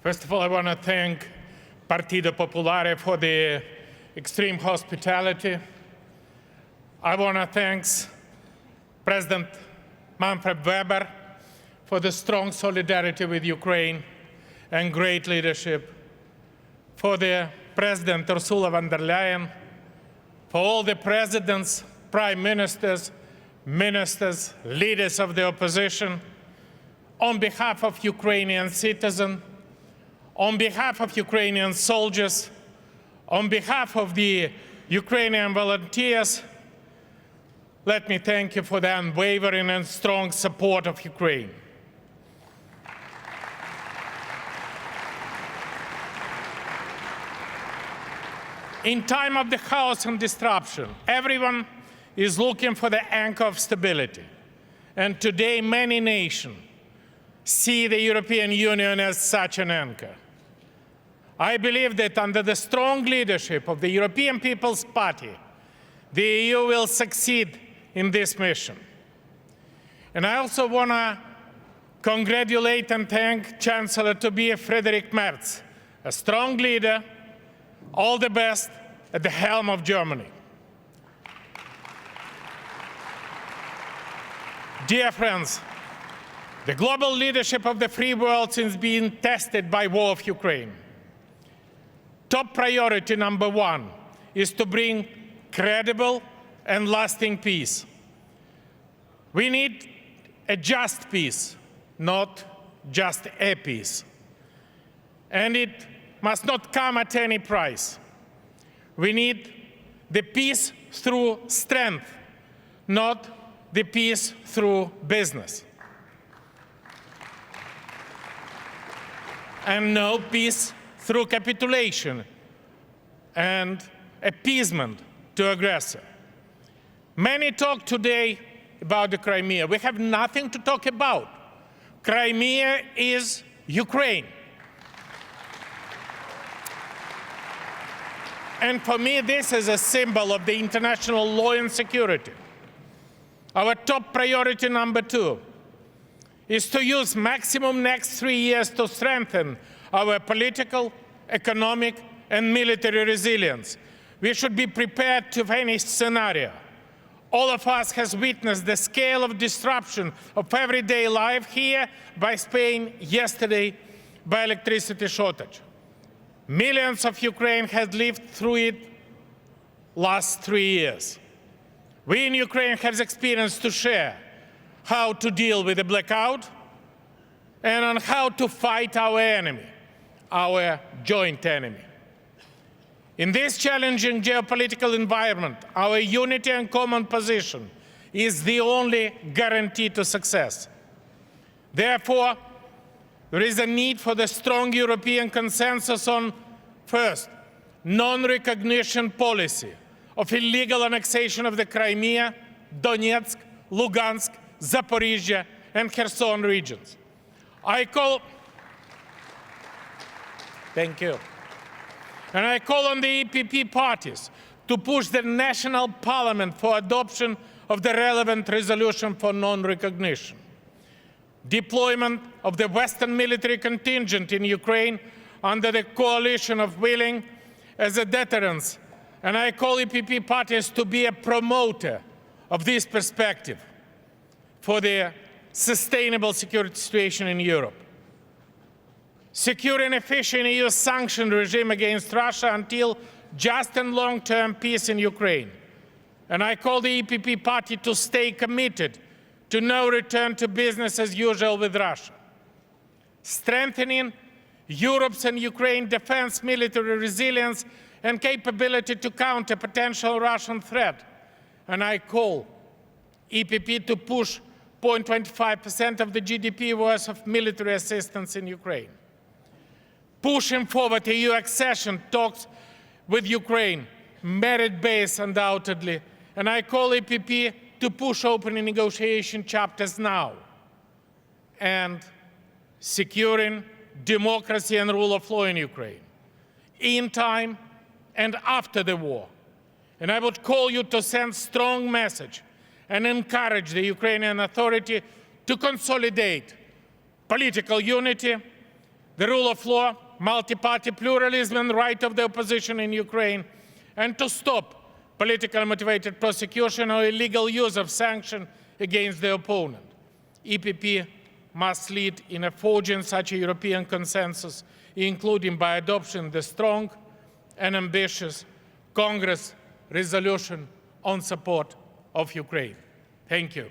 First of all, I want to thank Partido Popolare for the extreme hospitality. I want to thank President Manfred Weber for the strong solidarity with Ukraine and great leadership, for the President Ursula von der Leyen, for all the presidents, prime ministers, ministers, leaders of the opposition, on behalf of Ukrainian citizens, on behalf of Ukrainian soldiers, on behalf of the Ukrainian volunteers, let me thank you for the unwavering and strong support of Ukraine. In time of the chaos and disruption, everyone is looking for the anchor of stability. And today, many nations see the European Union as such an anchor. I believe that under the strong leadership of the European People's Party, the EU will succeed in this mission. And I also want to congratulate and thank Chancellor Tobias Friedrich Merz, a strong leader. All the best at the helm of Germany. Dear friends, the global leadership of the free world is being tested by war of Ukraine. Top priority number one is to bring credible and lasting peace. We need a just peace, not just a peace. And it must not come at any price. We need the peace through strength, not the peace through business. And no peace through capitulation and appeasement to aggressor. Many talk today about the Crimea. We have nothing to talk about. Crimea is Ukraine. And for me, this is a symbol of the international law and security. Our top priority number two is to use maximum next 3 years to strengthen our political, economic, and military resilience. We should be prepared to any scenario. All of us has witnessed the scale of disruption of everyday life here by Spain yesterday by electricity shortage. Millions of Ukraine have lived through it last 3 years. We in Ukraine have experienced to share how to deal with the blackout and on how to fight our enemy, our joint enemy. In this challenging geopolitical environment, our unity and common position is the only guarantee to success. Therefore, there is a need for the strong European consensus on, first, non-recognition policy of illegal annexation of the Crimea, Donetsk, Lugansk, Zaporizhia, and Kherson regions. Thank you. And I call on the EPP parties to push the national parliament for adoption of the relevant resolution for non-recognition. Deployment of the Western military contingent in Ukraine under the coalition of willing as a deterrence. And I call EPP parties to be a promoter of this perspective for the sustainable security situation in Europe. Secure and efficient EU sanction regime against Russia until just and long-term peace in Ukraine. And I call the EPP party to stay committed to no return to business as usual with Russia. Strengthening Europe's and Ukraine's defense, military resilience, and capability to counter potential Russian threat. And I call EPP to push 0.25% of the GDP worth of military assistance in Ukraine. Pushing forward EU accession talks with Ukraine, merit-based undoubtedly. And I call EPP to push opening negotiation chapters now and securing democracy and rule of law in Ukraine, in time and after the war. And I would call you to send strong message and encourage the Ukrainian authority to consolidate political unity, the rule of law, multi-party pluralism and right of the opposition in Ukraine, and to stop politically motivated prosecution or illegal use of sanctions against the opponent. EPP must lead in forging such a European consensus, including by adopting the strong and ambitious Congress resolution on support of Ukraine. Thank you.